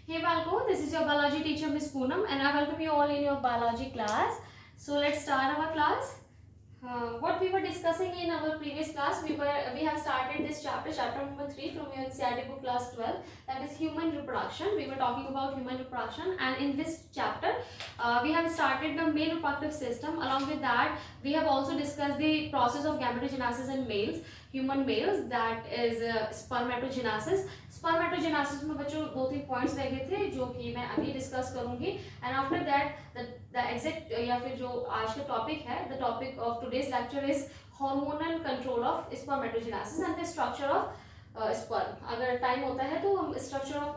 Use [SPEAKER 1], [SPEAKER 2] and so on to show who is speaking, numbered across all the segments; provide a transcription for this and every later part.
[SPEAKER 1] Hey Balko, this is your biology teacher Miss Poonam and I welcome you all in your biology class. So let's start our class. What we were discussing in our previous class, we have started this chapter number 3 from your NCERT book class 12, that is human reproduction. We were talking about human reproduction, and in this chapter we have started the male reproductive system. Along with that, we have also discussed the process of gametogenesis in males, human males, that is spermatogenesis. Spermatogenesis में बच्चों 2-3 points रह गए थे जो कि मैं अभी discuss करूंगी, and after that the exact या फिर जो आज का टॉपिक है, the topic of today's lecture is hormonal control of spermatogenesis and the structure of sperm. अगर टाइम होता है तो हम स्ट्रक्चर ऑफ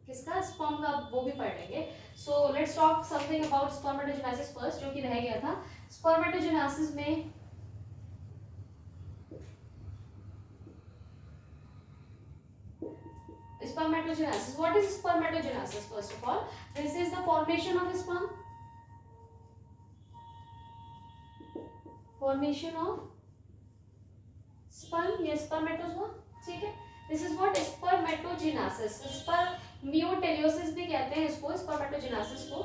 [SPEAKER 1] किसका स्पर्म का वो भी पढ़ लेंगे. So let's talk something about spermatogenesis first, जो कि रह गया था. स्पर्मेटोजेनेसिस में spermatogenesis. What is spermatogenesis? First of all, this is the formation of sperm. Formation of sperm या spermatozoa. ठीक है. This is what spermatogenesis. Spermioteliosis भी कहते हैं इसको. Spermatogenesis को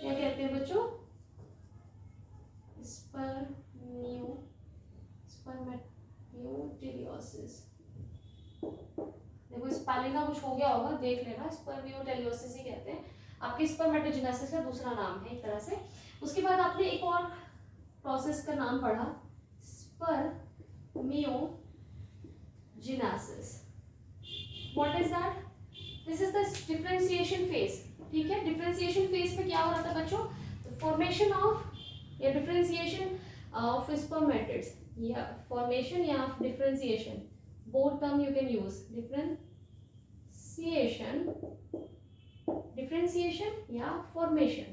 [SPEAKER 1] क्या कहते हैं बच्चों? Spermioteliosis. देखो स्पेलिंग का कुछ हो गया होगा, देख लेना. स्पर्मियोटेलियोसिस ही कहते हैं. आपकी स्पर्मेटोजेनेसिस का दूसरा नाम है एक तरह से. उसके बाद आपने एक और प्रोसेस का नाम पढ़ा, spermiogenesis. What is that? This is the differentiation phase. ठीक है. डिफरेंशिएशन फेज में क्या हो रहा था बच्चों? फॉर्मेशन ऑफ या डिफरेंशिएशन ऑफ स्पर्मेटिड्स, या फॉर्मेशन या differentiation, both term you can use. Differentiation या formation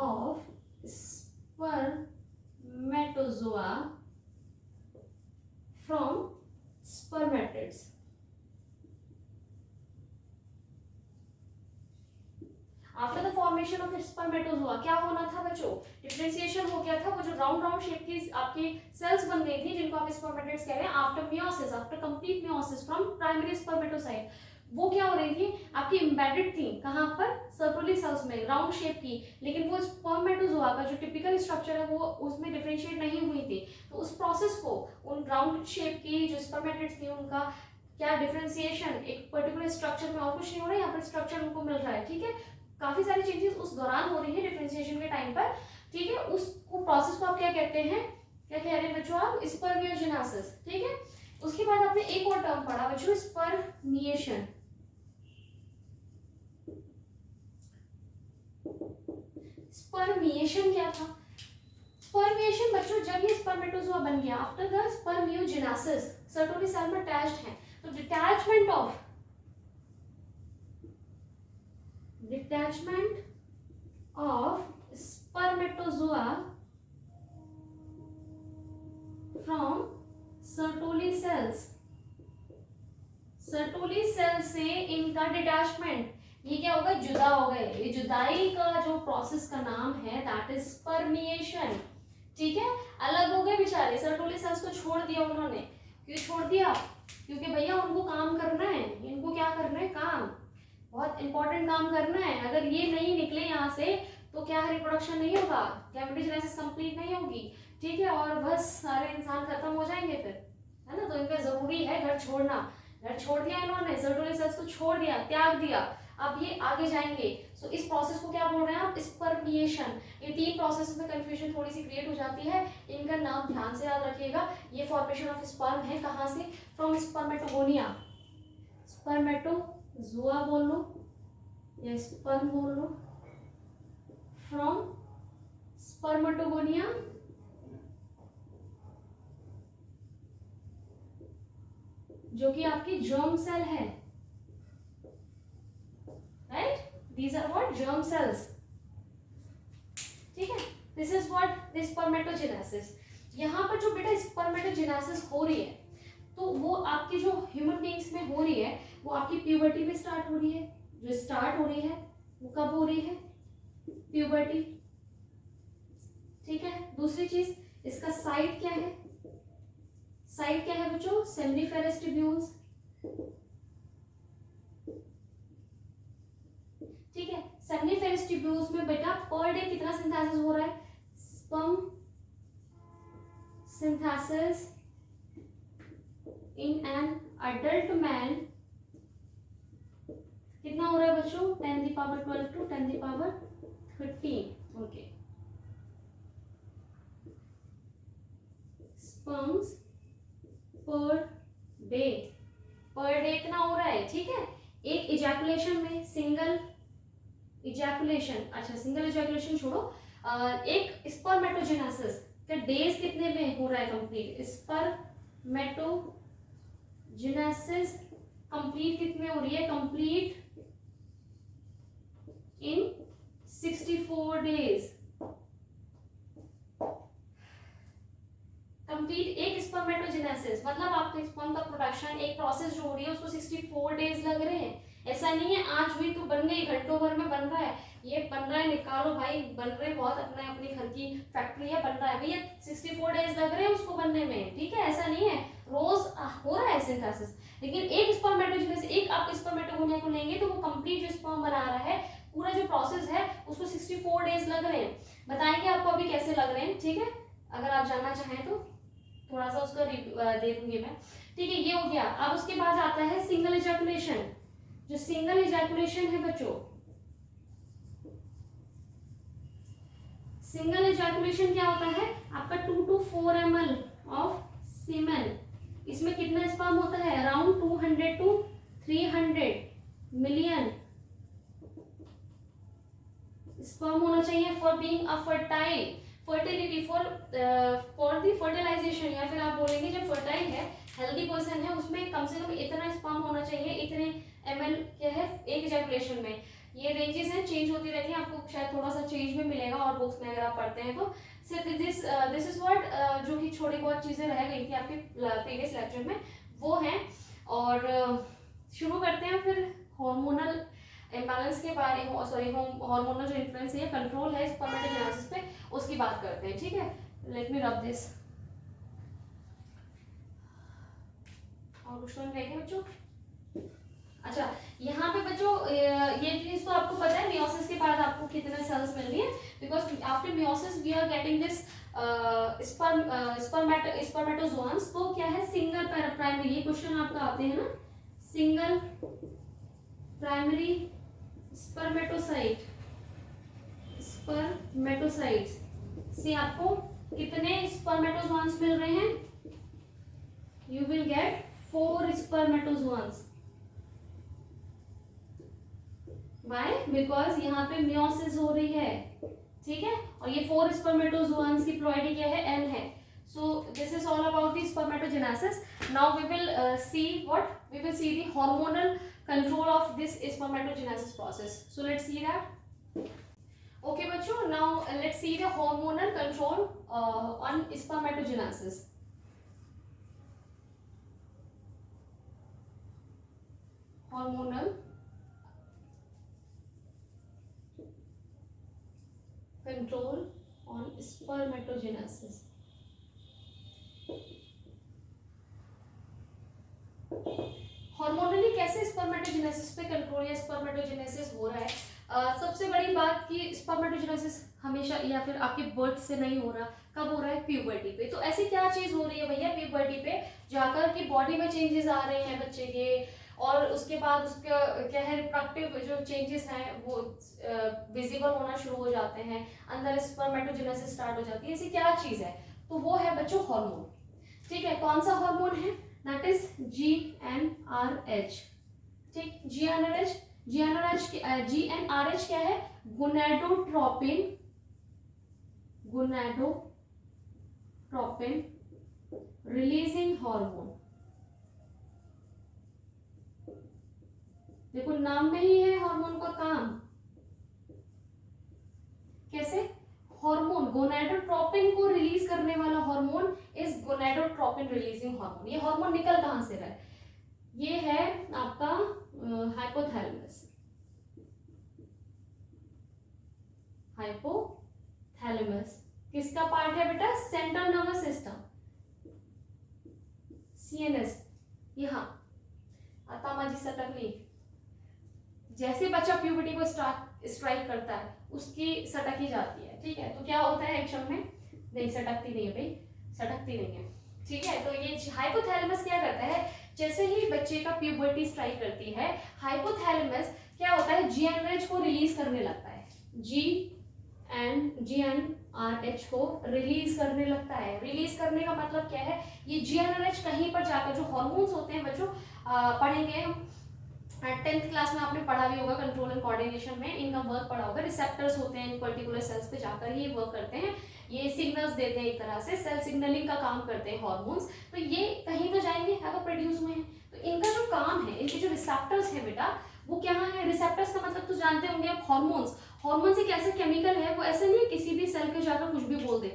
[SPEAKER 1] of spermatozoa from spermatids. After the formation of spermatozoa क्या होना था बच्चों? डिफरेंशिएशन हो गया था. वो जो राउंड राउंड शेप की आपकी सेल्स बन गई थी जिनको आप स्पर्मेटिड्स कह रहे हैं, after meiosis, after complete meiosis from primary spermatocyte, वो क्या हो रही थी? आपकी एम्बेडेड थी. कहाँ पर? सर्कुलर सेल्स में, राउंड शेप की. लेकिन वो स्पर्मेटोजोआ का जो टिपिकल स्ट्रक्चर है वो उसमें डिफरेंशिएट नहीं हुई थी. तो उस प्रोसेस को, उन राउंड शेप की जो स्पर्मेटिड्स थी उनका क्या डिफरेंशिएशन, एक पर्टिकुलर स्ट्रक्चर में, और कुछ नहीं हो रहा है, यहाँ पर स्ट्रक्चर उनको मिल रहा है. ठीक है. काफी सारी चेंजेस उस दौरान हो रही है डिफरेंशिएशन के टाइम पर. ठीक है. उसको प्रोसेस को आप क्या कहते हैं? क्या कह रहे हैं बच्चों आप? स्पर्मियोजेनेसिस. ठीक है. उसके बाद आपने एक और टर्म पढ़ा बच्चों, स्पर्मिएशन. स्पर्मिएशन क्या था? स्पर्मिएशन बच्चों जब ये स्पर्मेटोजोआ बन गया after the spermiogenesis, Sertoli cell में अटैच्ड है, तो detachment of spermatozoa from Sertoli cells. Sertoli cells से इनका डिटैचमेंट, ये क्या होगा? जुदा हो गए. ये जुदाई का जो प्रोसेस का नाम है दैट इज स्पर्मिएशन. ठीक है. अलग हो गए बेचारे. सर्टोली सेल्स को छोड़ दिया उन्होंने. क्यों छोड़ दिया? क्योंकि भैया उनको काम करना है. इनको क्या करना है? काम. बहुत इंपॉर्टेंट काम करना है. अगर ये नहीं निकले यहाँ से तो क्या रिप्रोडक्शन नहीं होगा, गैमेटोजेनेसिस कंप्लीट नहीं होगी. ठीक है. और बस सारे इंसान खत्म हो जाएंगे फिर, है ना. तो इनका जरूरी है घर छोड़ना. घर छोड़ दिया इन्होंने, सर्टोली सेल्स को छोड़ दिया, त्याग दिया. अब ये आगे जाएंगे. सो इस प्रोसेस को क्या बोल रहे हैं आप? स्पर्मिएशन. ये 3 प्रोसेस में कंफ्यूजन थोड़ी सी क्रिएट हो जाती है. इनका नाम ध्यान से याद रखिएगा. ये फॉर्मेशन ऑफ स्पर्म है. कहाँ से? From spermatogonia. स्पर्मेटोजोआ बोल लो या स्पर्म बोल लो. फ्रॉम स्पर्मेटोगोनिया जो कि आपकी जर्म सेल है. Right. These are what? Germ cells. ठीक है. This is what? This spermatogenesis. यहाँ पर जो बेटा स्पर्मेटोजेनेसिस हो रही है तो वो आपकी जो ह्यूमन बीइंग्स में हो रही है वो आपकी प्यूबर्टी में स्टार्ट हो रही है. जो स्टार्ट हो रही है वो कब हो रही है? प्यूबर्टी. ठीक है. दूसरी चीज, इसका साइट क्या है? साइट क्या है बच्चों? Seminiferous tubules. ठीक है, सेमनीफेरस ट्यूब्यूल्स में बेटा पर डे कितना सिंथेसिस हो रहा है? Sperm synthesis in an adult man कितना हो रहा है बच्चों? 10⁻12 to 10⁻13. Okay, sperms per day इतना हो रहा है. ठीक है, एक इजैकुलेशन में सिंगल इजैकुलेशन, अच्छा सिंगल इजैकुलेशन छोड़ो, एक स्पर्मेटोजेनेसिस का डेज कितने में हो रहा है कंप्लीट? स्पर्मेटोजेनेसिस कंप्लीट कितने हो रही है? Complete in 64 days. कंप्लीट एक स्पर्मेटोजेनेसिस मतलब आपके स्पर्म का प्रोडक्शन, एक प्रोसेस जो हो रही है उसको 64 डेज लग रहे हैं. ऐसा नहीं है आज हुई तो बन गई, घंटों भर में बन रहा है. ये बन रहा है, निकालो भाई, बन रहे बहुत, अपने अपनी घर की फैक्ट्री है, बन रहा है भैया, 64 डेज लग रहे हैं उसको बनने में. ठीक है, ऐसा नहीं है, रोज हो रहा है सिंथेसिस. लेकिन एक स्पर्मेटोजेनेसिस, एक आप स्पर्मेटोगोनिया को लेंगे तो वो कंप्लीट जो स्पर्म बना रहा है, पूरा जो प्रोसेस है उसको 64 डेज लग रहे हैं. बताएंगे आपको अभी कैसे लग रहे हैं. ठीक है, अगर आप जानना चाहें तो थोड़ा सा उसका दे दूंगी मैं. ठीक है, ये हो गया. अब उसके बाद आता है सिंगल इजैकुलेशन. जो सिंगल इजैकुलेशन है बच्चों, सिंगल इजैकुलेशन क्या होता है? आपका 2 to 4 ml ऑफ सीमेन. इसमें कितना स्पर्म होता है? अराउंड 200 to 300 मिलियन स्पर्म होना चाहिए for being a fertile. Fertility for the fertilization, या फिर आप बोलेंगे जब फर्टाइल है, हेल्दी पर्सन है, उसमें कम से कम इतना स्पर्म होना चाहिए, इतने ml क्या है एक इजैकुलेशन में. ये रेंजेस हैं, चेंज होती रहती है, आपको शायद थोड़ा सा चेंज भी मिलेगा और बुक्स में अगर आप पढ़ते हैं तो. सिर्फ दिस इज व्हाट, जो कि थोड़ी बहुत चीजें रह गई थी आपके प्रीवियस लेक्चर में, वो हैं. और शुरू करते हैं फिर हार्मोनल इम्बैलेंस के बारे में, सॉरी हार्मोनल जो इन्फ्लुएंस है, कंट्रोल है स्पर्मेटोजेनेसिस पे, उसकी बात करते हैं. ठीक है, लेट मी रब दिस. और कुछ नहीं रहेगा बच्चों. अच्छा, यहाँ पे बच्चों ये चीज तो आपको पता है, मियोसिस के बाद आपको कितने सेल्स मिल रही है, because after meiosis we are getting this spermatozoons. तो क्या है? सिंगल प्राइमरी, ये क्वेश्चन आपका आते हैं ना, सिंगल प्राइमरी स्पर्मेटोसाइट्स से आपको कितने स्पर्मेटोजोन्स मिल रहे हैं? You will get 4 स्पर्मेटोजोन्स. Why? Because यहाँ पे मियोसिस हो रही है. ठीक है, और ये 4 स्पर्मेटोजोन्स की प्लॉइडी क्या है? N है. So this is all about the spermatogenesis. Now we will see what? We will see the hormonal control of this spermatogenesis process. So let's see that. Okay बच्चों, now let's see the hormonal control on spermatogenesis. Hormonal control on spermatogenesis. हार्मोनली कैसे spermatogenesis पे control या spermatogenesis हो रहा है? सबसे बड़ी बात कि स्पर्मेटोजेनेसिस हमेशा या फिर आपके बर्थ से नहीं हो रहा, कब हो रहा है? प्यूबर्टी पे. तो ऐसी क्या चीज हो रही है भैया प्यूबर्टी पे जाकर कि बॉडी में चेंजेस आ रहे हैं बच्चे के, और उसके बाद उसका क्या है, रिप्रोडक्टिव जो चेंजेस हैं वो विजिबल होना शुरू हो जाते हैं, अंदर स्पर्मेटोजेनेसिस स्टार्ट हो जाती है. ऐसी क्या चीज है? तो वो है बच्चों हार्मोन. ठीक है, कौन सा हार्मोन है? That is GnRH. ठीक, GnRH क्या है? Gonadotropin releasing hormone. देखो नाम में ही है हार्मोन का काम. कैसे? हार्मोन गोनाडोट्रोपिन को रिलीज करने वाला hormone is gonadotropin releasing hormone. ये हार्मोन निकल कहां से रहा है? ये है आपका हाइपोथैलेमस. किसका पार्ट है बेटा? Central nervous system, CNS. यहाँ तामाजी सटकली, जैसे बच्चा प्यूबर्टी को स्ट्राइक करता है उसकी सटकी जाती है, ठीक है। तो क्या होता है एक्शन में, नहीं सटकती नहीं है भाई, सटकती नहीं है, ठीक है। तो ये हाइपोथैलेमस क्या करता है, जैसे ही बच्चे का प्यूबर्टी स्ट्राइक करती है, हाइपोथैलेमस क्या होता है, जीएनआरएच को रिलीज करने लगता है, जीएनआरएच को रिलीज करने लगता है। रिलीज करने का मतलब क्या है, ये जीएनआरएच कहीं पर जाकर, जो हार्मोन्स होते हैं बच्चों पढ़ेंगे हम 10th क्लास में, आपने पढ़ा भी होगा कंट्रोल एंड कोऑर्डिनेशन में, इनका वर्क पढ़ा होगा। रिसेप्टर्स होते हैं इन पर्टिकुलर सेल्स पे जाकर ये वर्क करते हैं, ये सिग्नल्स देते हैं, एक तरह से सेल सिग्नलिंग का काम करते हैं हार्मोन्स। तो ये कहीं तो जाएंगे अगर प्रोड्यूस हुए हैं, तो इनका जो काम है, इनके जो रिसेप्टर्स है बेटा, वो क्या है, रिसेप्टर्स का मतलब तो जानते होंगे आप, हार्मोन्स। हार्मोन्स एक ऐसा केमिकल है, वो ऐसा नहीं है किसी भी सेल पे जाकर कुछ भी बोल दे,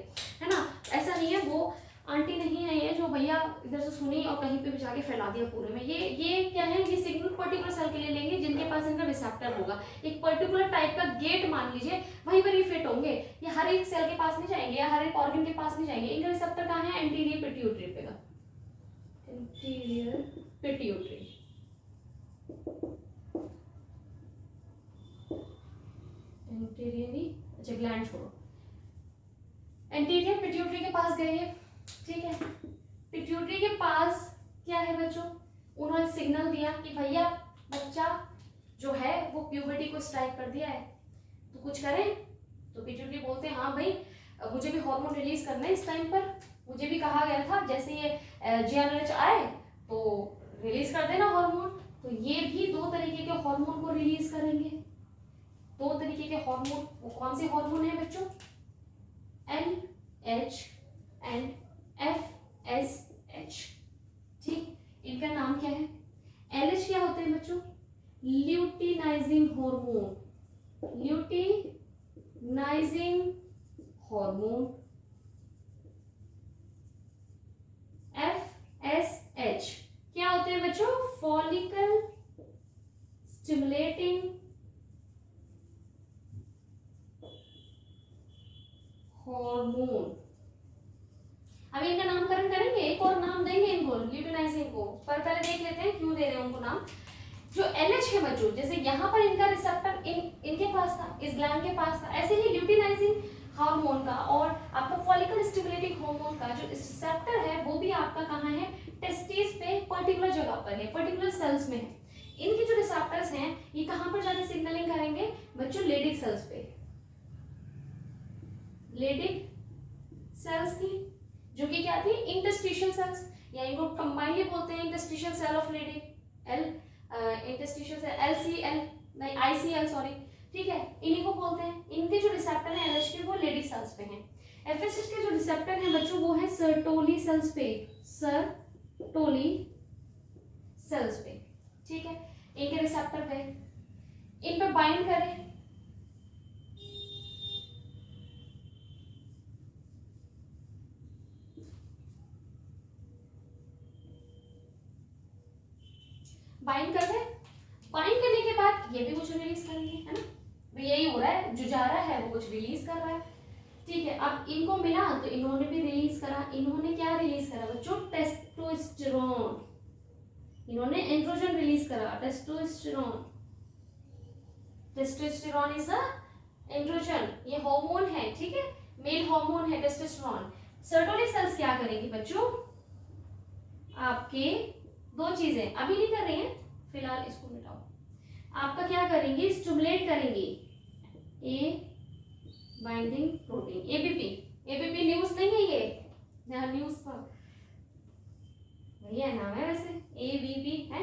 [SPEAKER 1] है ना, ऐसा नहीं है। वो आंटी नहीं है ये जो भैया इधर से सुनी और कहीं पे भी जाके फैला दिया पूरे में, ये क्या है, ये सिग्नल पर्टिकुलर सेल के लिए लेंगे जिनके पास इनका रिसेप्टर होगा, एक पर्टिकुलर टाइप का गेट मान लीजिए, वहीं पर ही फिट होंगे। ये हर एक सेल के पास नहीं जाएंगे या हर एक ऑर्गन के पास नहीं जाएंगे। इनका रिसेप्टर कहाँ है, एंटीरियर पिट्यूटरी पे का, एंटीरियर पिट्यूटरी, एंटीरियर, अच्छा ग्लैंड छोड़ो, एंटीरियर पिट्यूटरी के पास गए, ठीक है। पिट्यूटरी के पास क्या है बच्चों, उन्होंने सिग्नल दिया कि भैया बच्चा जो है वो प्यूबर्टी को स्ट्राइक कर दिया है, तो कुछ करें। तो पिट्यूटरी बोलते हैं हाँ भाई मुझे भी हार्मोन रिलीज करना है इस टाइम पर, मुझे भी कहा गया था जैसे ये जीएनआरएच आए तो रिलीज कर देना हार्मोन। तो ये भी दो तरीके के हार्मोन को रिलीज करेंगे, दो तरीके के हार्मोन। वो कौन से हार्मोन है बच्चों, LH एंड FSH, ठीक। इनका नाम क्या है, LH क्या होते हैं बच्चों, luteinizing hormone, luteinizing hormone. FSH क्या होते हैं बच्चों, फॉलिकल स्टिमुलेटिंग हार्मोन। अब इनका नामकरण करेंगे, एक और नाम देंगे इनको ल्यूटिनाइजिंग को, पर पहले देख लेते हैं क्यों दे रहे हैं उनको नाम। जो LH है बच्चों, जैसे यहाँ पर इनका रिसेप्टर इनके पास था, इस ग्लैंड के पास था, ऐसे ही ल्यूटिनाइजिंग हार्मोन का और आपका फॉलिकल स्टिमुलेटिंग हार्मोन का जो रिसेप्टर है वो भी आपका कहाँ है, टेस्टिस पे पर्टिकुलर जगह पर है, पर्टिकुलर सेल्स में है। इनके जो रिसेप्टर्स हैं ये कहाँ पर जाके सिग्नलिंग करेंगे बच्चों, लेडिक सेल्स पे, लेडिक सेल्स की, जो कि क्या थी, इंटरस्टिशियल सेल्स, या इनको कंबाइनली बोलते हैं interstitial cell of Leydig, interstitial cell, LCL नहीं ICL सॉरी, ठीक है, इन्हीं को बोलते हैं। इनके जो रिसेप्टर है LH के वो लेडी सेल्स पे हैं। FSH के जो रिसेप्टर है बच्चों वो है सर्टोली सेल्स पे, सर्टोली सेल्स पे, ठीक है। इनके रिसेप्टर पे, इन पे बाइंड करें, बाइंड कर दे, बाइंड करने के बाद ये भी कुछ रिलीज करेंगे, है ना, तो यही हो रहा है, जो जा रहा है वो कुछ रिलीज कर रहा है, ठीक है। अब इनको मिला तो इन्होंने भी रिलीज करा, इन्होंने क्या रिलीज करा बच्चों, टेस्टोस्टेरोन, इन्होंने एंड्रोजन रिलीज करा, testosterone, testosterone is a androgen, ये हार्मोन है, ठीक है, मेल हार्मोन है टेस्टोस्टेरोन। सर्टोली सेल्स क्या करेंगी बच्चों, आपके दो चीजें अभी नहीं कर रही हैं, फिलहाल इसको मिटाओ, आपका क्या करेंगे, स्टिमुलेट करेंगे ए बाइंडिंग प्रोटीन, एबीपी न्यूज नहीं है ये, न्यूज का भैया नाम है वैसे, एबीपी है।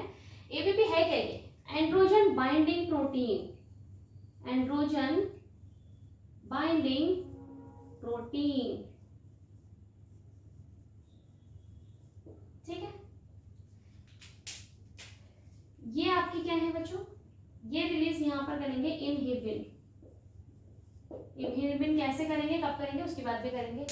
[SPEAKER 1] एबीपी है क्या, ये androgen binding protein, androgen binding protein, ठीक है। ये आपकी क्या है बच्चों, ये रिलीज यहां पर करेंगे इनहिबिन, इनहिबिन कैसे करेंगे, कब करेंगे, उसकी बात भी करेंगे।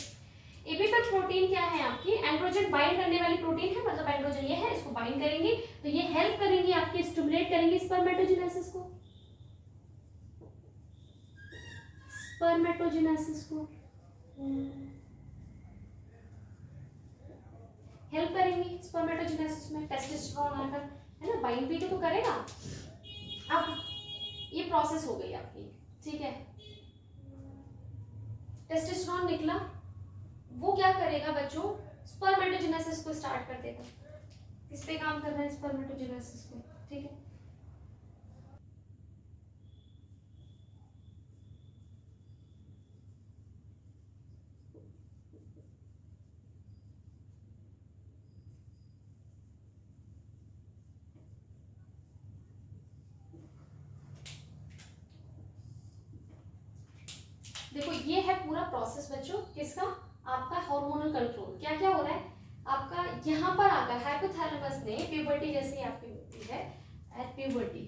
[SPEAKER 1] एबीपी प्रोटीन क्या है आपकी, एंड्रोजन बाइंड करने वाली प्रोटीन है, मतलब एंड्रोजन ये है, इसको बाइंड करेंगे तो ये हेल्प करेंगी आपकी, स्टिमुलेट करेंगी स्पर्मेटोजेनेसिस को, स्पर्मेटोजेनेसिस को हेल्प करेंगी स्पर्मेटोजेनेसिस में, टेस्टोस्टेरोन आकर, है ना, बाइंड भी तो करेगा। अब ये प्रोसेस हो गई आपकी, ठीक है। टेस्टोस्टेरोन निकला, वो क्या करेगा बच्चों, स्पर्मेटोजेनेसिस को स्टार्ट कर देगा। किस पे काम कर रहा है, स्पर्मेटोजेनेसिस पे, ठीक है। देखो ये है पूरा प्रोसेस बच्चों, किसका, आपका हार्मोनल कंट्रोल। क्या क्या हो रहा है आपका, यहाँ पर आकर हाइपोथैलेमस ने प्यूबर्टी जैसी आपकी होती है, at puberty,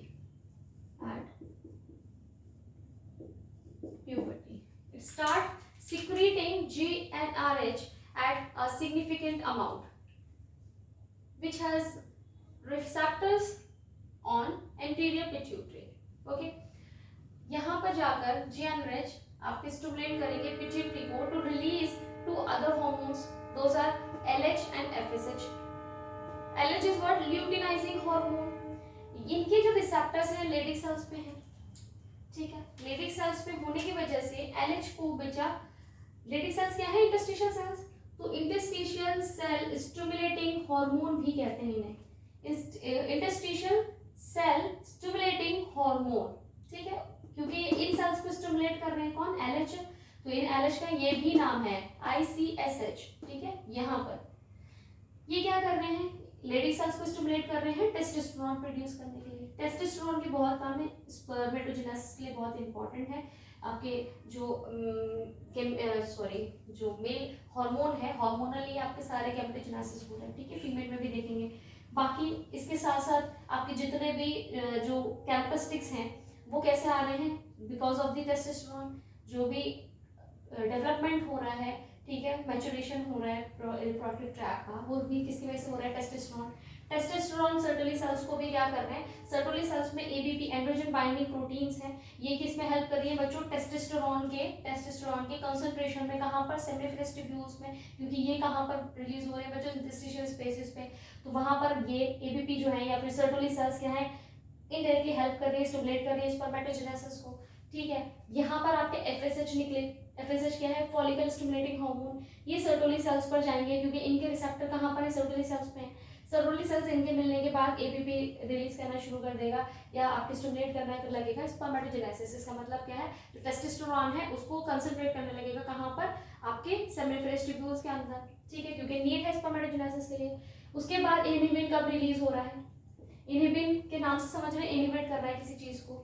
[SPEAKER 1] it start secreting GnRH at a significant amount, which has receptors on anterior pituitary. Okay, यहाँ पर जाकर GnRH आपके स्टिमुलेट करेंगे पिट्यूटरी को to release two other hormones, those are LH and FSH. LH is what, luteinizing hormone. इनके जो receptors हैं Leydig cells पे हैं, ठीक है। लेडिक सेल्स पे होने की वजह से LH को बचा, लेडिक सेल्स क्या है, इंटरस्टिशियल सेल्स, तो इंटरस्टिशियल सेल स्टिमुलेटिंग हार्मोन भी कहते हैं इन्हें, इंटरस्टिशियल सेल स्टिमुलेटिंग हार्मोन, ठीक है, क्योंकि इन सेल्स को स्टिमुलेट कर रहे हैं कौन, LH, तो इन LH का ये भी नाम है ICSH, ठीक है। यहाँ पर ये क्या कर रहे हैं, लेडी सेल्स को स्टिमुलेट कर रहे हैं टेस्टोस्टेरोन प्रोड्यूस करने के लिए। टेस्टोस्टेरोन के बहुत काम है, स्पर्मेटोजेनेसिस के लिए बहुत इंपॉर्टेंट है। आपके जो जो मेल हार्मोन है, हार्मोनली आपके सारे गैमेटोजेनेसिस हो रहे हैं, ठीक है, फीमेल में भी देखेंगे। बाकी इसके साथ साथ आपके जितने भी जो कैरेक्टरिस्टिक्स हैं वो कैसे आ रहे हैं, बिकॉज ऑफ द टेस्टोस्टेरोन। जो भी डेवलपमेंट हो रहा है, ठीक है, मैचुरेशन हो रहा है रिप्रोडक्टिव ट्रैक का, वो भी किसकी वजह से हो रहा है, टेस्टोस्टेरोन। टेस्टोस्टेरोन सर्टोली सेल्स को भी क्या कर रहे हैं, सर्टोली सेल्स में ABP एंड्रोजन बाइंडिंग प्रोटीन्स हैं, ये किस में हेल्प कर रही है बच्चों, टेस्टोस्टेरोन के कंसंट्रेशन में, कहाँ पर, सेमिनिफरस ट्यूब्यूल्स में, क्योंकि ये कहाँ पर रिलीज हो रहे हैं बच्चों, इंटरस्टिशियल स्पेसेस पे, तो वहां पर ये ABP जो है या फिर सर्टोली सेल्स क्या है, इनडायरेक्टली हेल्प कर रही है, स्टिमुलेट कर रही है स्पर्मेटोजेनेसिस को, ठीक है। यहाँ पर आपके FSH निकले, FSH क्या है, फॉलिकल स्टिमुलेटिंग हार्मोन, ये सर्टोली सेल्स पर जाएंगे क्योंकि इनके रिसेप्टर कहाँ पर है, सर्टोली सेल्स पे हैं। सर्टोली सेल्स इनके मिलने के बाद ABP रिलीज करना शुरू कर देगा या आपके स्टिमुलेट करना लगेगा स्पर्मेटोजेनेसिस। इसका मतलब क्या है, जो टेस्टोस्टेरोन है उसको कंसंट्रेट करने लगेगा कहाँ पर, आपके सेमिनिफरस ट्यूब्यूल्स के अंदर, ठीक है, क्योंकि नीड है स्पर्मेटोजेनेसिस के लिए। उसके बाद इनहिबिन कब रिलीज हो रहा है, इनहिबिन के नाम से समझ रहे हैं, इनहिबिट कर रहा है किसी चीज को।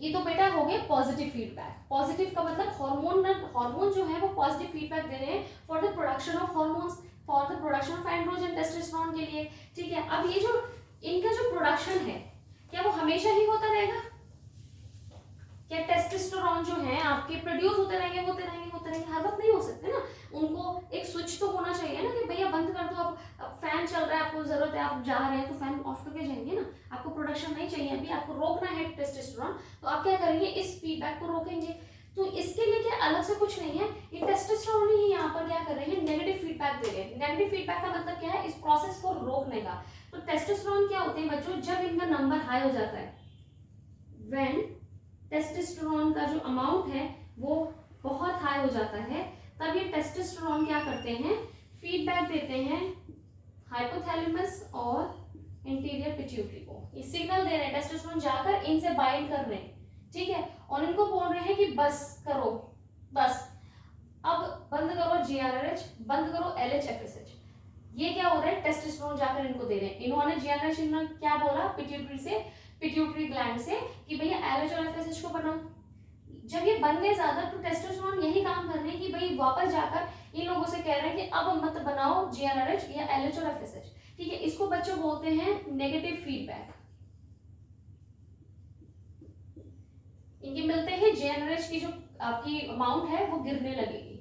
[SPEAKER 1] ये तो बेटा हो गया पॉजिटिव फीडबैक। पॉजिटिव का मतलब हार्मोन जो है वो पॉजिटिव फीडबैक दे रहे हैं for the production of hormones, for the production of androgen testosterone के लिए, ठीक है। अब ये जो इनका जो प्रोडक्शन है क्या वो हमेशा ही होता रहेगा, क्या टेस्टोस्टेरोन जो है आपके प्रोड्यूस होते रहेंगे, हर वक्त नहीं हो सकते ना, उनको एक स्विच तो होना चाहिए ना कि भैया बंद कर दो, अब फैन चल रहा है, आपको जरूरत है, आप जा रहे हैं तो फैन ऑफ करके जाएंगे ना, आपको प्रोडक्शन नहीं चाहिए अभी, आपको रोकना है टेस्टोस्टेरोन, तो आप क्या करेंगे, इस फीडबैक को रोकेंगे। तो इसके लिए क्या अलग से कुछ नहीं है, ये टेस्टोस्टेरोन ही यहाँ पर क्या कर रहे हैं, नेगेटिव फीडबैक दे रहे हैं। नेगेटिव फीडबैक का मतलब क्या है, इस प्रोसेस को रोकने का। तो टेस्टोस्टेरोन क्या होते हैं बच्चों, जब इनका नंबर हाई हो जाता है, व्हेन टेस्टोस्टेरोन का जो अमाउंट है वो बहुत हाई हो जाता है, तब ये टेस्टोस्टेरोन क्या करते हैं, फीडबैक देते हैं हाइपोथैलेमस और इंटीरियर पिट्यूटरी को। ये सिग्नल दे रहे हैं, टेस्टोस्टेरोन जाकर इनसे बाइंड कर रहे हैं, ठीक है, और इनको बोल रहे हैं कि बस करो, बस अब बंद करो GnRH, बंद करो LH FSH। ये क्या हो रहा है, टेस्टोस्टेरोन जाकर इनको दे रहे हैं। इन्होंने GnRH इन्होंने क्या बोला, पिट्यूटरी ग्लैंड से कि भैया LH और FSH को बनाओ। जब ये बन गए ज्यादा तो टेस्टोस्टेरोन यही काम कर रहे हैं कि भाई वापस जाकर इन लोगों से कह रहे हैं कि अब मत बनाओ GnRH या LH और FSH, ठीक है। इसको बच्चों बोलते हैं नेगेटिव फीडबैक। इनके मिलते हैं GnRH की जो आपकी अमाउंट है वो गिरने लगेगी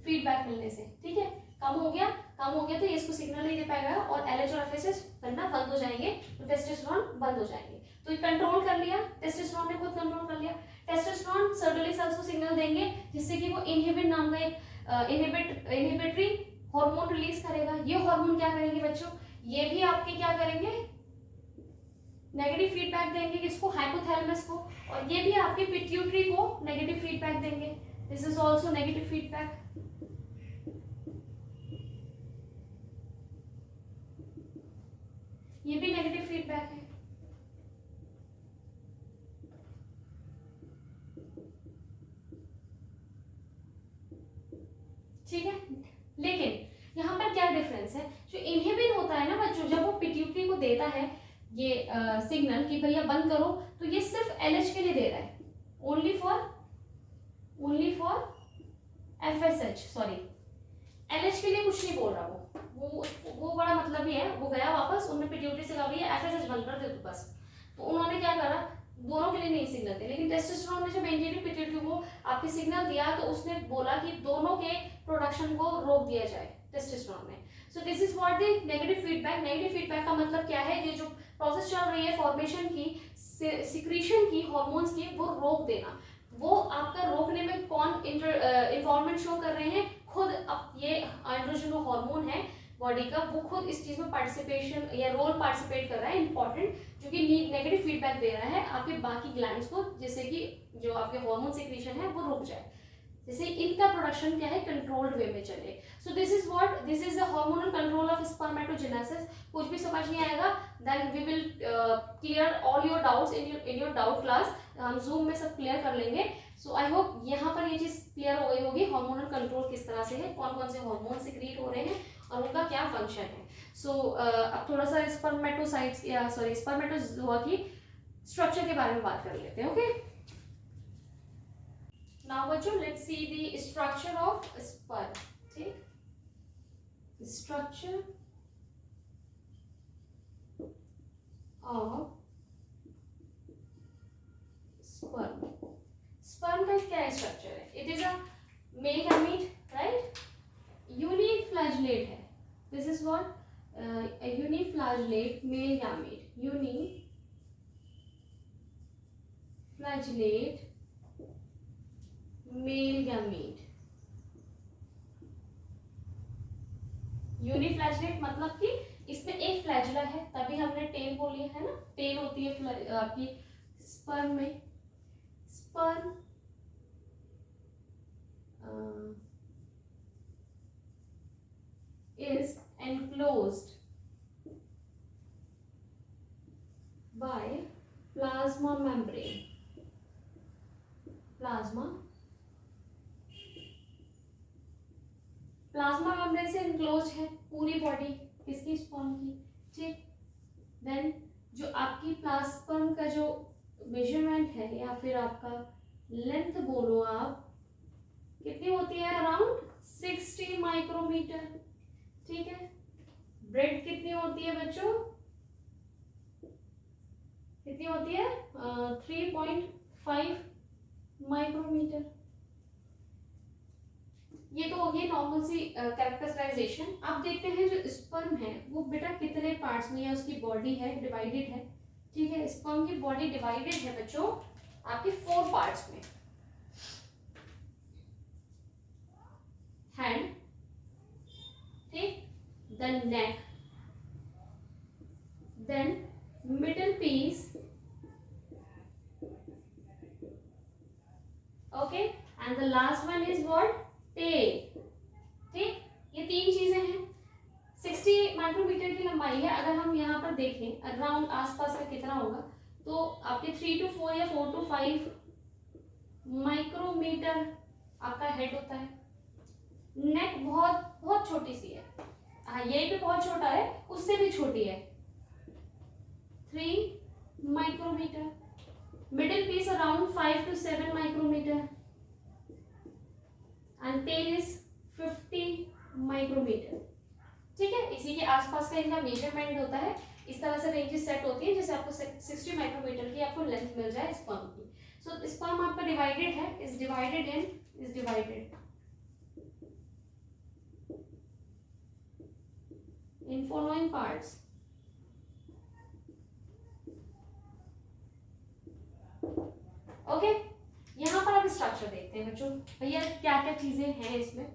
[SPEAKER 1] फीडबैक मिलने से, ठीक है, कम हो गया तो ये इसको सिग्नल नहीं दे पाएगा और LH और FSH बनना बंद हो जाएंगे, तो टेस्टोस्टेरोन बंद हो जाएंगे। तो ये कंट्रोल कर लिया, टेस्टोस्टेरोन ने खुद कंट्रोल कर लिया। टेस्टोस्टेरोन सर्टोली सेल्स को सिग्नल देंगे जिससे कि वो इनहिबिन नाम का एक इनहिबिटरी हार्मोन रिलीज करेगा। ये हार्मोन क्या करेंगे बच्चों, ये भी आपके क्या करेंगे, नेगेटिव फीडबैक देंगे किसको, हाइपोथैलेमस को, और ये भी आपके पिट्यूटरी को नेगेटिव फीडबैक देंगे, this is also negative feedback. ये भी नेगेटिव फीडबैक है। ठीक है, लेकिन यहाँ पर क्या डिफरेंस है, जो इनहिबिट होता है ना बच्चों, जब वो पिट्यूटरी को देता है ये सिग्नल कि भैया बंद करो, तो ये सिर्फ एलएच के लिए दे रहा है, only for FSH, sorry LH के लिए कुछ नहीं बोल रहा वो बड़ा मतलब ही है। वो गया वापस, उन्होंने पिट्यूटरी से कहा भैया एफएसएच बंद कर दे तो बस, तो उन्होंने क्या करा, दोनों के लिए नहीं सिग्नल थे, लेकिन टेस्टोस्टेरोन ने जब एंटीरियर पिट्यूटरी को आपके सिग्नल दिया तो उसने बोला कि दोनों के प्रोडक्शन को रोक दिया जाए टेस्टोस्टेरोन में। सो this is what the negative feedback. Negative feedback का मतलब क्या है, ये जो प्रोसेस चल रही है फॉर्मेशन की, सिक्रीशन की, हार्मोन्स की, वो रोक देना। वो आपका रोकने में कौन इन्वॉल्वमेंट शो कर रहे हैं, खुद अब ये एंड्रोजन जो हार्मोन है बॉडी का, वो खुद इस चीज में पार्टिसिपेशन या रोल पार्टिसिपेट कर रहा है इंपॉर्टेंट, जो कि नेगेटिव फीडबैक दे रहा है आपके बाकी ग्लैंड्स को, जैसे कि जो आपके हार्मोन सिक्रीशन है वो रुक जाए, जैसे इनका प्रोडक्शन क्या है कंट्रोल्ड वे में चले। So this is the hormonal control of spermatogenesis. कुछ भी समझ नहीं आएगा then we will clear all your doubts in your doubt class, हम जूम में सब क्लियर कर लेंगे। सो आई होप यहाँ पर ये चीज क्लियर हो गई होगी, हार्मोनल कंट्रोल किस तरह से है, कौन कौन से हार्मोन सिक्रीट हो रहे हैं और उनका क्या फंक्शन है। सो अब थोड़ा सा स्पर्मेटोसाइट्स या सॉरी स्पर्मेटोजोआ की स्ट्रक्चर के बारे में बात कर लेते हैं। ओके, नाउ बच्चों let's see the structure of sperm. ठीक, स्ट्रक्चर ऑफ स्पर्म। स्पर्म का क्या स्ट्रक्चर है, it is a male gamete, right, uniflagellate है, this is what uniflagellate male gamete, uniflagellate male gamete. Uniflagellate मतलब कि इसमें एक फ्लैजुला है, तभी हमने टेल बोली है ना, टेल होती है आपकी स्पर्म में। Sperm is enclosed by plasma membrane. Plasma membrane से इनक्लोज है पूरी बॉडी किसकी, स्पर्म की। ठीक, देन जो आपकी प्लाज्म का जो मेजरमेंट है या फिर आपका लेंथ बोलो आप, कितनी होती है, अराउंड 60 माइक्रोमीटर। ठीक है, ब्रेड कितनी होती है बच्चों, कितनी होती है 3.5 माइक्रोमीटर। ये तो हो गई नॉर्मल सी कैरेक्टराइजेशन। अब देखते हैं जो स्पर्म है वो बेटा कितने पार्ट्स में, या उसकी बॉडी है डिवाइडेड है। ठीक है, स्पर्म की बॉडी डिवाइडेड है बच्चों आपके 4 पार्ट्स में, हैंड, ठीक, then neck, then middle piece, okay, and the last one is what, tail. ठीक, ये 3 चीजें हैं। 60 माइक्रोमीटर की लंबाई है। अगर हम यहाँ पर देखें अराउंड आसपास का कितना होगा, तो आपके 3 to 4 या 4 to 5 माइक्रोमीटर आपका हेड होता है। नेक बहुत बहुत छोटी सी है, हाँ ये भी बहुत छोटा है, उससे भी छोटी है 3 micrometre. Middle piece around 5 to 7 micrometre and tail is 50 micrometre. ठीक है, इसी के आसपास का इनका मेजरमेंट होता है। इस तरह से रेंजेस सेट होती है जैसे आपको 60 माइक्रोमीटर की आपको लेंथ मिल जाए स्पर्म की। सो स्पर्म आपका डिवाइडेड है, is divided in following parts. Okay, यहाँ पर आप स्ट्रक्चर देखते हैं बच्चों, भैया क्या क्या चीजें हैं इसमें।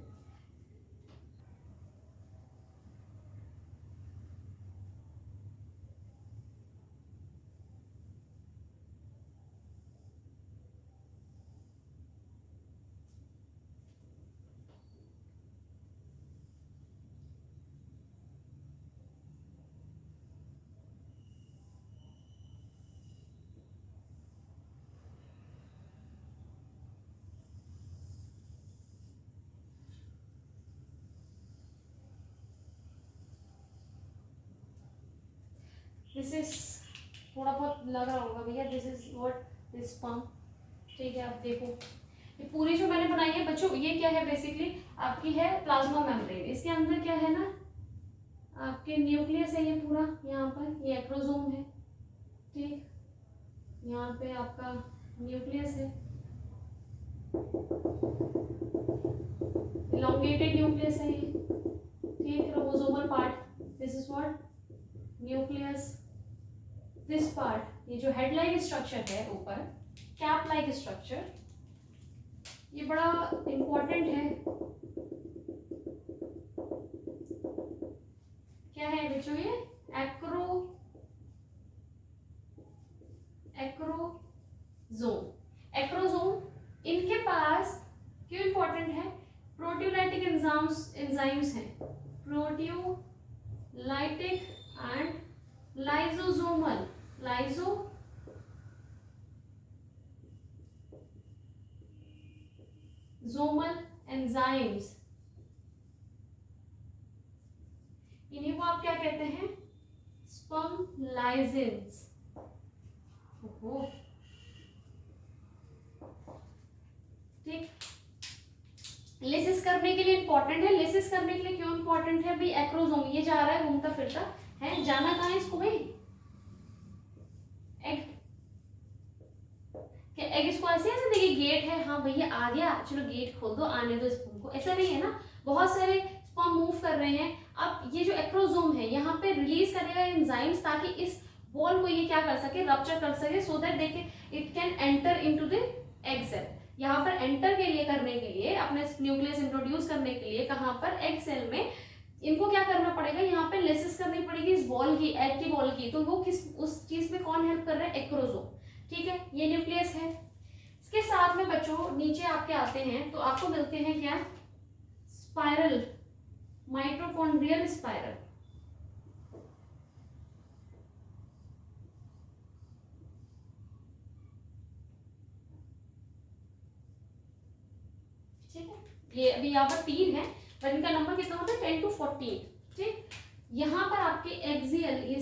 [SPEAKER 1] दिस इज थोड़ा बहुत लग रहा होगा भैया, this is what this pump, ठीक है। आप देखो ये पूरी जो मैंने बनाई है बच्चों, ये क्या है बेसिकली आपकी है प्लाज्मा मेम्ब्रेन। इसके अंदर क्या है ना आपके न्यूक्लियस है, ये पूरा यहाँ पर ये एक्रोसोम है, ठीक। यहाँ पे आपका न्यूक्लियस है, elongated न्यूक्लियस है ये, ठीक। Chromosomal part, this is what nucleus. This part ये जो हेड लाइक स्ट्रक्चर है ऊपर, कैप लाइक स्ट्रक्चर, ये बड़ा इंपॉर्टेंट है। क्या है बच्चों ये एक्रोसोम। इनके पास क्यों इंपॉर्टेंट है, प्रोटियोलाइटिक एंजाइम्स हैं, प्रोटियोलाइटिक एंड लाइसोसोमल एंजाइम्स, इन्हीं को आप क्या कहते हैं, स्पर्मलाइजेंस। ठीक, लिसिस करने के लिए इंपॉर्टेंट है। लिसिस करने के लिए क्यों इंपॉर्टेंट है भाई, एक्रोसोम ये जा रहा है घूमता फिरता है, जाना कहाँ है इसको भाई, एग इसको ऐसे ऐसे देखिए गेट है, हाँ भैया आ गया, चलो गेट खोल दो, आने दो स्पर्म को, ऐसा नहीं है ना। बहुत सारे स्पर्म मूव कर रहे हैं। अब ये जो एक्रोसोम है यहाँ पे रिलीज करेगा एंजाइम्स, ताकि इस बॉल को ये क्या कर सके, रप्चर कर सके, so that they it can enter into the egg cell. यहाँ पर एंटर के लिए करने के लिए, अपने न्यूक्लियस इंट्रोड्यूस करने के लिए कहाँ पर, एग सेल में इनको क्या करना पड़ेगा, यहाँ पे लिसिस करनी पड़ेगी इस बॉल की, एग की बॉल की। तो वो किस उस चीज में कौन हेल्प कर रहा है, एक्रोसोम, ठीक है। ये न्यूक्लियस है। इसके साथ में बच्चों नीचे आपके आते हैं तो आपको मिलते हैं क्या, स्पाइरल, माइटोकॉन्ड्रियल स्पाइरल, ठीक है। ये अभी यहाँ पर 3 है, पर इनका नंबर कितना होता है, 10 to 14, ठीक। यहाँ पर आपके एक्सियल, ये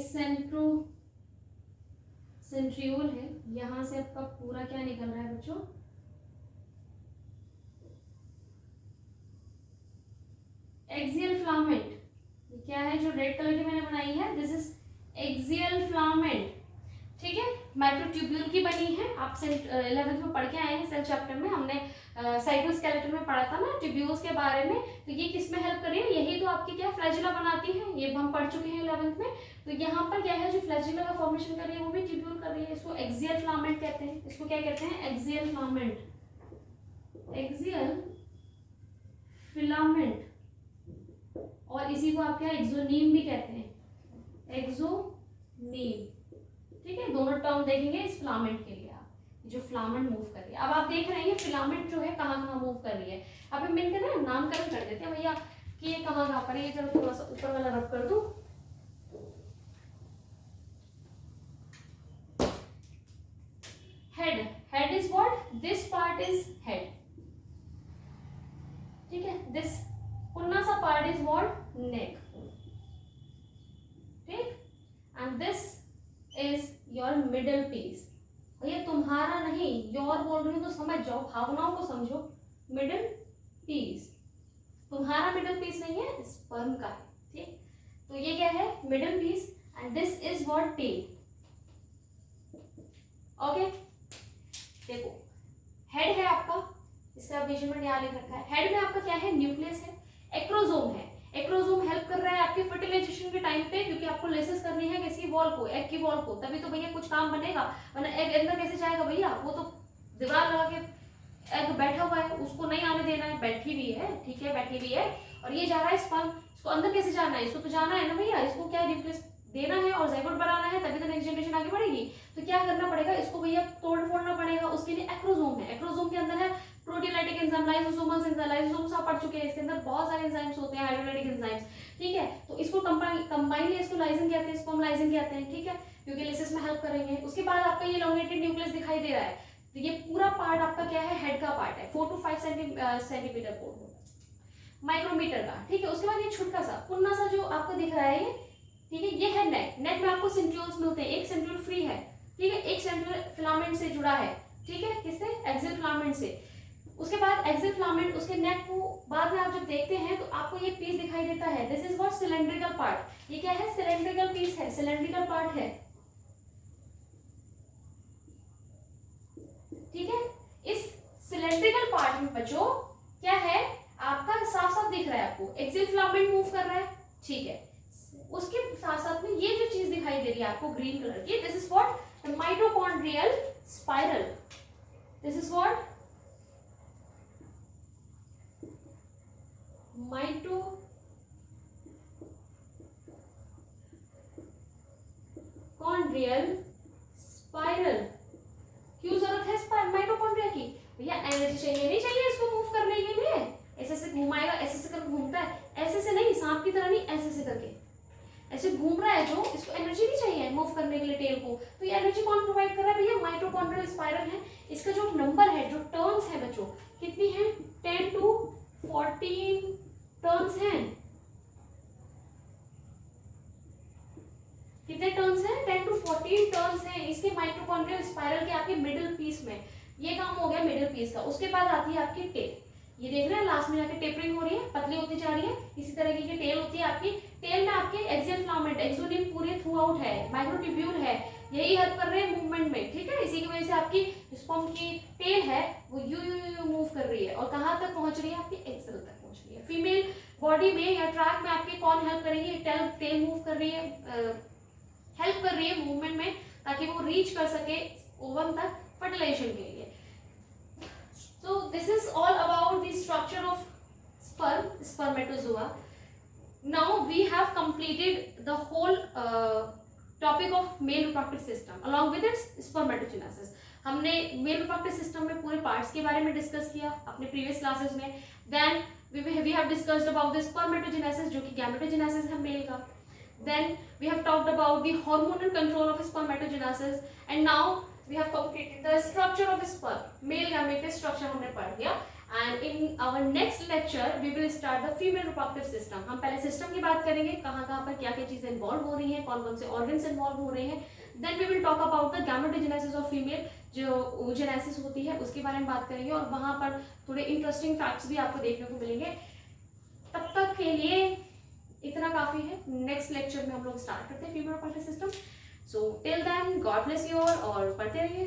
[SPEAKER 1] सेंट्रियोल है, यहाँ से आपका पूरा क्या निकल रहा है बच्चों, एक्सियल फिलामेंट। ये क्या है जो रेड कलर की मैंने बनाई है, दिस इज एक्सियल फिलामेंट, ठीक है। माइक्रोट्यूब्यूल की बनी है, आप 11th में पढ़ के आए हैं, सेल चैप्टर में हमने साइटोस्केलेटन में पढ़ा था ना ट्यूब्यूल्स के बारे में। तो ये किस में हेल्प कर रही है, यही तो आपकी क्या फ्लैजिला बनाती है, ये हम पढ़ चुके हैं 11th में। तो यहाँ पर क्या है, जो फ्लैजिला का फॉर्मेशन कर रही है वो भी ट्यूब्यूल कर रही है, इसको एक्सियल फिलामेंट कहते हैं। इसको क्या कहते हैं, एक्सियल फिलामेंट, एक्सियल फिलामेंट। और इसी को आप क्या एक्सोनीम भी कहते हैं, एक्सोनीम, ठीक है। दोनों टर्म देखेंगे इस फिलामेंट के लिए, आप जो फिलामेंट मूव कर रही है। अब आप देख रहे हैं फिलामेंट जो है कहाँ कहाँ मूव कर रही है। अब हम मिलकर ना नामकरण कर देते हैं भैया कि ये कहाँ कहाँ पर है। ये चलो थोड़ा सा ऊपर वाला रब कर दूं, head, head is what, this part is head, ठीक है। दिस पुन्ना सा पार्ट इज व्हाट, नेक, ठीक। And this is your middle piece. ये तुम्हारा नहीं, योर बोल रही हूँ तो समझ जाओ, भावनाओं को समझो। मिडल पीस, तुम्हारा मिडल पीस नहीं है, स्पर्म का है, ठीक। तो ये क्या है, middle piece, and this is what, tail, okay. देखो हेड है आपका, इसका मेजरमेंट यहाँ लिख रखा है। हेड में आपका क्या है, न्यूक्लियस है, एक्रोसोम है। एक्रोसोम हेल्प कर रहा है आपके फर्टिलाइजेशन के टाइम पे, क्योंकि आपको लेसिस करनी है किसी वॉल को, एग की वॉल को, तभी तो भैया कुछ काम बनेगा, वरना एग अंदर कैसे जाएगा भैया, वो तो दीवार लगा के एग बैठा हुआ है, उसको नहीं आने देना है, बैठी हुई है, ठीक है, बैठी हुई है। और ये जा रहा है स्पर्म, इसको अंदर कैसे जाना है, इसको तो जाना है ना भैया, इसको क्या न्यूक्लियस देना है और जाइगोट बनाना है, तभी तो नेक्स्ट जनरेशन आगे बढ़ेगी। तो क्या करना पड़ेगा, इसको भैया तोड़ फोड़ना पड़ेगा, उसके लिए एक्रोसोम है। एक्रोसोम के अंदर है proteolytic enzyme, lysosomal enzyme, lysosomes आप पढ़ चुके हैं, इसके अंदर बहुत सारे एंजाइम्स होते हैं, हाइड्रोलाइटिक एंजाइम्स, ठीक है। तो इसको कंबाइनली इसको लाइसिन कहते हैं, स्पर्मलाइसिन कहते हैं, ठीक है, क्योंकि लिसिस में हेल्प करेंगे। उसके बाद आपका ये एलोंगेटेड न्यूक्लियस दिखाई दे रहा है, तो ये पूरा पार्ट आपका क्या है, हेड का पार्ट है, 4 to 5 सेंटीमीटर माइक्रोमीटर का, ठीक है। उसके बाद ये छोटा सा पुन्ना सा जो आपको दिख रहा है ये, ठीक है। ये है नेक, नेक में आपको सेंट्रियोल्स मिलते हैं, एक सेंट्रियोल फ्री है, ठीक है, एक सेंट्रियोल फिलामेंट से जुड़ा है, ठीक है, किससे, एक्सियल फिलामेंट से। उसके बाद एक्सियल फिलामेंट, उसके नेक को बाद में आप जब देखते हैं तो आपको ये पीस दिखाई देता है, this is what cylindrical part, ये क्या है, सिलेंड्रिकल पीस है, सिलेंड्रिकल पार्ट है, ठीक है। इस सिलेंड्रिकल पार्ट में बच्चों क्या है, आपका साफ साफ दिख रहा है आपको, एक्सियल फिलामेंट मूव कर रहा है, ठीक है। उसके साथ साथ में ये जो चीज दिखाई दे रही है आपको ग्रीन कलर की, this is what the mitochondrial spiral, this is what mitochondrial spiral. क्यों जरूरत है माइटोकॉन्ड्रिया की, भैया एनर्जी चाहिए, नहीं चाहिए इसको मूव करने के लिए, ऐसे से घुमाएगा, ऐसे से करके घूमता है, ऐसे से नहीं, सांप की तरह नहीं, ऐसे से करके ऐसे घूम रहा है जो, इसको एनर्जी नहीं चाहिए मूव करने के लिए टेल को, तो ये एनर्जी कौन प्रोवाइड कर रहा है, भैया माइटोकॉन्ड्रियल स्पाइरल है। इसका जो नंबर है, जो टर्न्स है बच्चों, कितनी है, 10 to 14 टर्न्स हैं, कितने टर्न्स हैं, 10 to 14 टर्न्स हैं इसके माइटोकॉन्ड्रियल स्पाइरल के आपके मिडिल पीस में। ये काम हो गया मिडिल पीस का। उसके बाद आती है आपकी टेल, ये देख रहे हैं लास्ट में जाके टेपरिंग हो रही है, पतली होती जा रही है, इसी तरह की टेल होती है आपकी। टेल में आपके एक्सियल फिलामेंट, एक्सोनिम पूरे थ्रू आउट है, माइक्रोट्यूब्यूल है, यही हेल्प कर रहे हैं मूवमेंट में, ठीक है। इसी की वजह से आपकी स्पर्म की टेल है वो यू यू यू मूव कर रही है, और कहाँ तक पहुंच रही है, आपकी एक्सेल तक पहुंच रही है। फीमेल बॉडी में या ट्रैक में आपके कौन हेल्प करेंगे, टेल मूव कर रही है, हेल्प कर रही है मूवमेंट में, ताकि वो रीच कर सके ओवम तक फर्टिलाइजेशन के लिए। So this is all about the structure of sperm, spermatozoa. Now we have completed the whole topic of male reproductive system along with its spermatogenesis. हमने मेल reproductive system में पूरे parts के बारे में discuss किया अपने previous classes में. Then we have discussed about the spermatogenesis जो कि gametogenesis है मेल का. Then we have talked about the hormonal control of spermatogenesis, and now we have completed the structure of sperm. Male gamete का structure हमने पढ़ लिया. And in our next lecture we will start the female reproductive system. हम पहले system की बात करेंगे, कहाँ पर क्या क्या चीजें involve हो रही हैं, कौन कौन से organs involve हो रहे हैं. Then we will talk about the gametogenesis of female, जो oogenesis होती है उसके बारे में बात करेंगे, और वहाँ पर थोड़े interesting facts भी आपको देखने को मिलेंगे. तब तक के लिए इतना काफी है. नेक्स्ट लेक्चर में हम लोग स्टार्ट करते हैं female reproductive system. So till then God bless you all, और पढ़ते रहिए.